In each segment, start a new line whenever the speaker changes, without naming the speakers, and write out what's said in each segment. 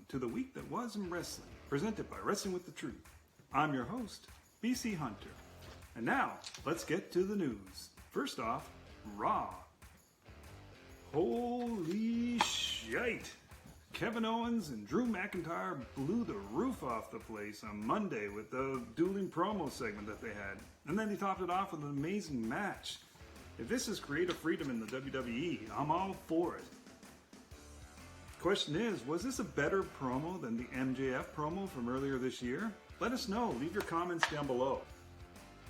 to the week that was in wrestling, presented by Wrestling with the Truth. I'm your host, BC Hunter. And now, let's get to the news. First off, Raw. Holy shite! Kevin Owens and Drew McIntyre blew the roof off the place on Monday with the dueling promo segment that they had. And then they topped it off with an amazing match. If this is creative freedom in the WWE, I'm all for it. Question is, was this a better promo than the MJF promo from earlier this year? Let us know. Leave your comments down below.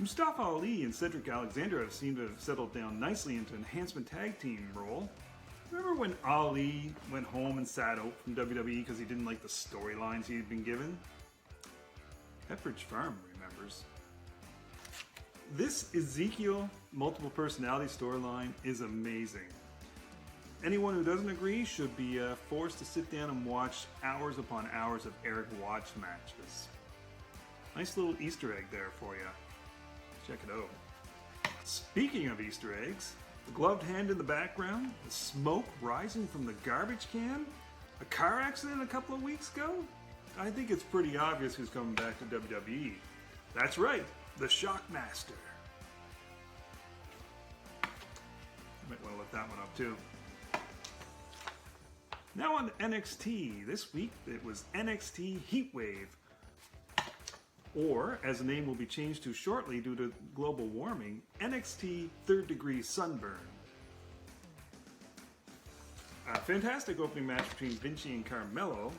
Mustafa Ali and Cedric Alexander have seemed to have settled down nicely into enhancement tag team role. Remember when Ali went home and sat out from WWE because he didn't like the storylines he had been given? Pepperidge Farm remembers. This Ezekiel multiple personality storyline is amazing. Anyone who doesn't agree should be forced to sit down and watch hours upon hours of Eric Watch matches. Nice little Easter egg there for you. Check it out. Speaking of Easter eggs, the gloved hand in the background, the smoke rising from the garbage can, a car accident a couple of weeks ago? I think it's pretty obvious who's coming back to WWE. That's right, the Shockmaster. You might want to look that one up too. Now on NXT, this week it was NXT Heatwave, or as the name will be changed to shortly due to global warming, NXT Third Degree Sunburn. A fantastic opening match between Vinci and Carmelo,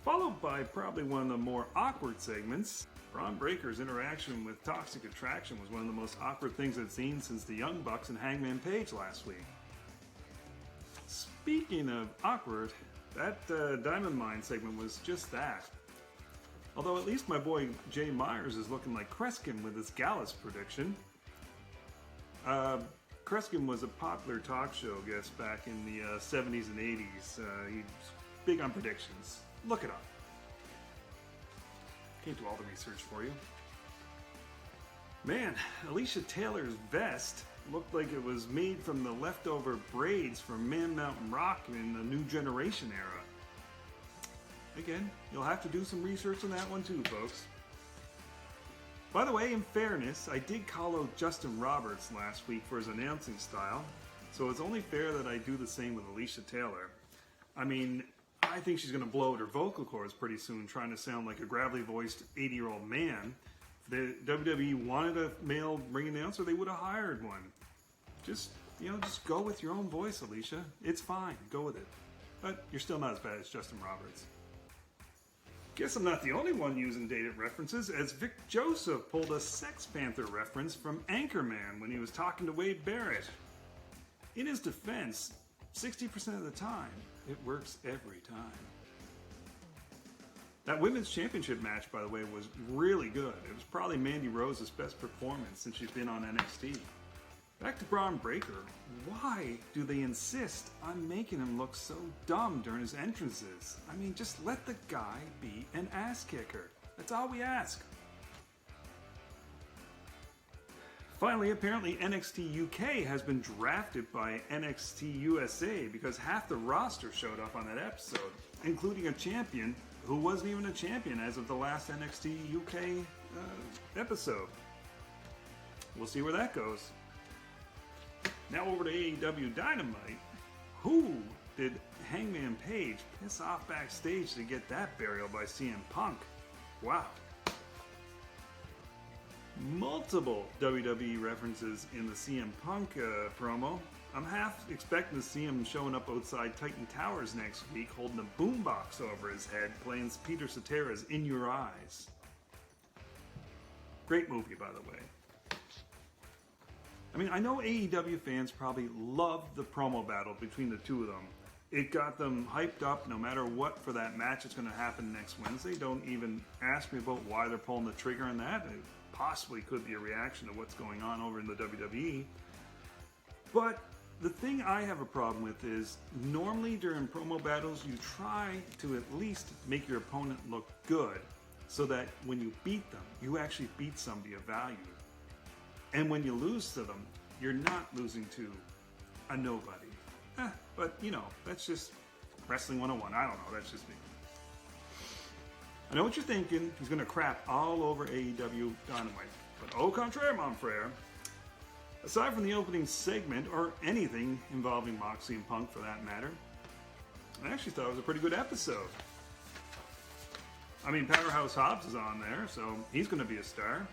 followed by probably one of the more awkward segments. Braun Breaker's interaction with Toxic Attraction was one of the most awkward things I've seen since the Young Bucks and Hangman Page last week. Speaking of awkward, that Diamond Mine segment was just that. Although at least my boy Jay Myers is looking like Kreskin with his Gallus prediction. Kreskin was a popular talk show guest back in the 70s and 80s. He's big on predictions. Look it up. Can't do all the research for you. Man, Alicia Taylor's vest looked like it was made from the leftover braids from Man Mountain Rock in the New Generation era. Again, you'll have to do some research on that one too, folks. By the way, in fairness, I did call out Justin Roberts last week for his announcing style, so it's only fair that I do the same with Alicia Taylor. I mean, I think she's going to blow out her vocal cords pretty soon trying to sound like a gravelly-voiced 80-year-old man. If the WWE wanted a male ring announcer, they would have hired one. Just go with your own voice, Alicia. It's fine. Go with it. But you're still not as bad as Justin Roberts. Guess I'm not the only one using dated references, as Vic Joseph pulled a Sex Panther reference from Anchorman when he was talking to Wade Barrett. In his defense, 60% of the time, it works every time. That women's championship match, by the way, was really good. It was probably Mandy Rose's best performance since she's been on NXT. Back to Braun Breaker. Why do they insist on making him look so dumb during his entrances? I mean, just let the guy be an ass kicker. That's all we ask. Finally, apparently NXT UK has been drafted by NXT USA because half the roster showed up on that episode, including a champion who wasn't even a champion as of the last NXT UK episode. We'll see where that goes. Now over to AEW Dynamite. Who did Hangman Page piss off backstage to get that burial by CM Punk? Wow. Multiple WWE references in the CM Punk promo. I'm half expecting to see him showing up outside Titan Towers next week holding a boombox over his head playing Peter Cetera's In Your Eyes. Great movie, by the way. I mean, I know AEW fans probably loved the promo battle between the two of them. It got them hyped up no matter what for that match that's going to happen next Wednesday. Don't even ask me about why they're pulling the trigger on that. It possibly could be a reaction to what's going on over in the WWE. But the thing I have a problem with is normally during promo battles you try to at least make your opponent look good so that when you beat them, you actually beat somebody of value. And when you lose to them, you're not losing to a nobody. But, you know, that's just Wrestling 101. I don't know. That's just me. I know what you're thinking. He's going to crap all over AEW Dynamite. But au contraire, mon frere. Aside from the opening segment, or anything involving Moxley and Punk for that matter, I actually thought it was a pretty good episode. I mean, Powerhouse Hobbs is on there, so he's going to be a star.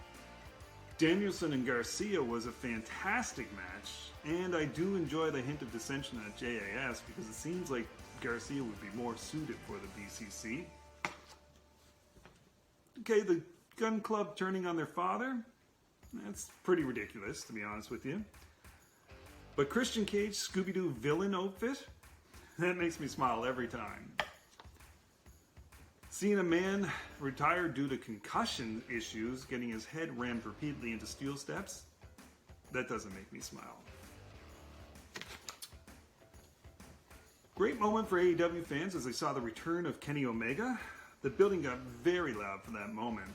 Danielson and Garcia was a fantastic match, and I do enjoy the hint of dissension at JAS because it seems like Garcia would be more suited for the BCC. Okay, the Gun Club turning on their father. That's pretty ridiculous, to be honest with you. But Christian Cage Scooby-Doo villain outfit? That makes me smile every time. Seeing a man retired due to concussion issues getting his head rammed repeatedly into steel steps? That doesn't make me smile. Great moment for AEW fans as they saw the return of Kenny Omega. The building got very loud for that moment.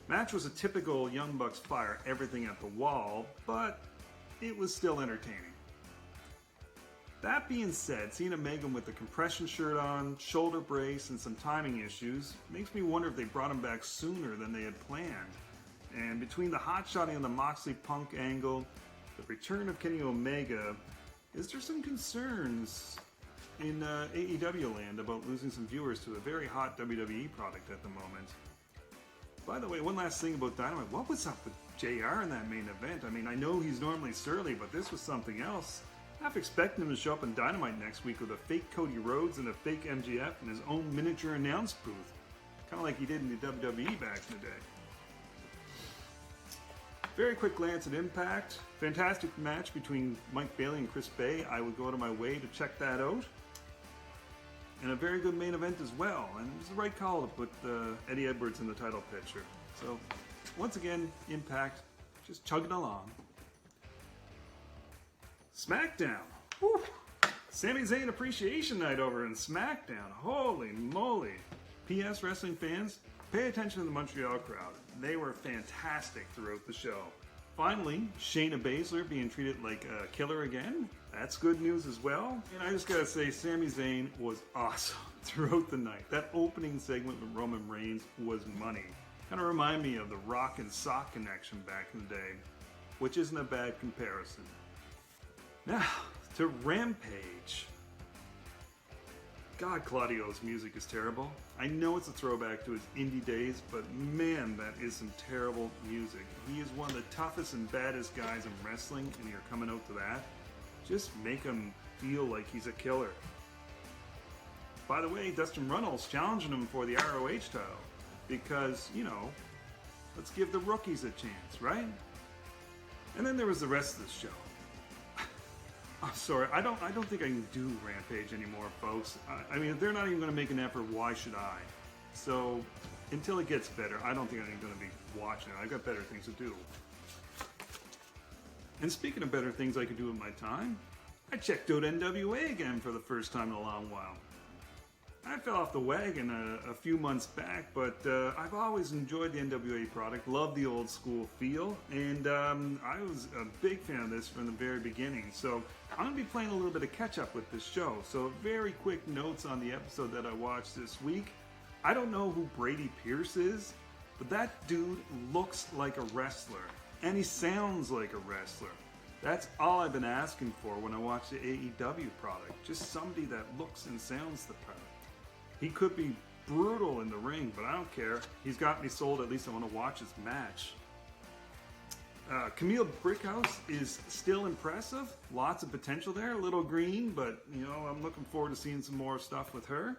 Match was a typical Young Bucks fire everything at the wall, but it was still entertaining. That being said, seeing Omega with the compression shirt on, shoulder brace, and some timing issues makes me wonder if they brought him back sooner than they had planned. And between the hot shotting and the Moxley Punk angle, the return of Kenny Omega, is there some concerns in AEW land about losing some viewers to a very hot WWE product at the moment? By the way, one last thing about Dynamite. What was up with JR in that main event? I mean, I know he's normally surly, but this was something else. Half expecting him to show up in Dynamite next week with a fake Cody Rhodes and a fake MJF and his own miniature announce booth. Kind of like he did in the WWE back in the day. Very quick glance at Impact. Fantastic match between Mike Bailey and Chris Bay. I would go out of my way to check that out. And a very good main event as well. And it was the right call to put Eddie Edwards in the title picture. So, once again, Impact just chugging along. Smackdown. Woo. Sami Zayn Appreciation Night over in Smackdown. Holy moly. P.S. wrestling fans, pay attention to the Montreal crowd. They were fantastic throughout the show. Finally, Shayna Baszler being treated like a killer again. That's good news as well. And I just gotta say, Sami Zayn was awesome throughout the night. That opening segment with Roman Reigns was money. Kind of remind me of the Rock and Sock connection back in the day, which isn't a bad comparison. Now, to Rampage. God, Claudio's music is terrible. I know it's a throwback to his indie days, but man, that is some terrible music. He is one of the toughest and baddest guys in wrestling, and you're coming out to that. Just make him feel like he's a killer. By the way, Dustin Runnels challenging him for the ROH title because, you know, let's give the rookies a chance, right? And then there was the rest of the show. I'm sorry, I don't think I can do Rampage anymore, folks. I mean, if they're not even going to make an effort, why should I? So, until it gets better, I don't think I'm going to be watching it. I've got better things to do. And speaking of better things I could do with my time, I checked out NWA again for the first time in a long while. I fell off the wagon a few months back, but I've always enjoyed the NWA product, loved the old school feel, and I was a big fan of this from the very beginning. So I'm going to be playing a little bit of catch up with this show. So very quick notes on the episode that I watched this week. I don't know who Brady Pierce is, but that dude looks like a wrestler, and he sounds like a wrestler. That's all I've been asking for when I watch the AEW product. Just somebody that looks and sounds the part. He could be brutal in the ring, but I don't care. He's got me sold. At least I want to watch his match. Camille Brickhouse is still impressive. Lots of potential there. A little green, but, you know, I'm looking forward to seeing some more stuff with her.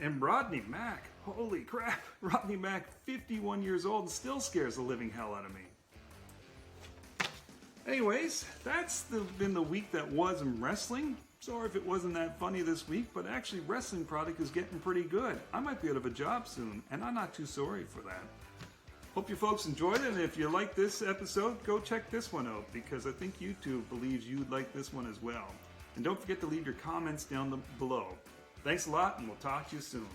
And Rodney Mack. Holy crap. Rodney Mack, 51 years old, and still scares the living hell out of me. Anyways, that's been the week that was in wrestling. Sorry if it wasn't that funny this week, but actually wrestling product is getting pretty good. I might be out of a job soon, and I'm not too sorry for that. Hope you folks enjoyed it, and if you like this episode, go check this one out, because I think YouTube believes you'd like this one as well. And don't forget to leave your comments down below. Thanks a lot, and we'll talk to you soon.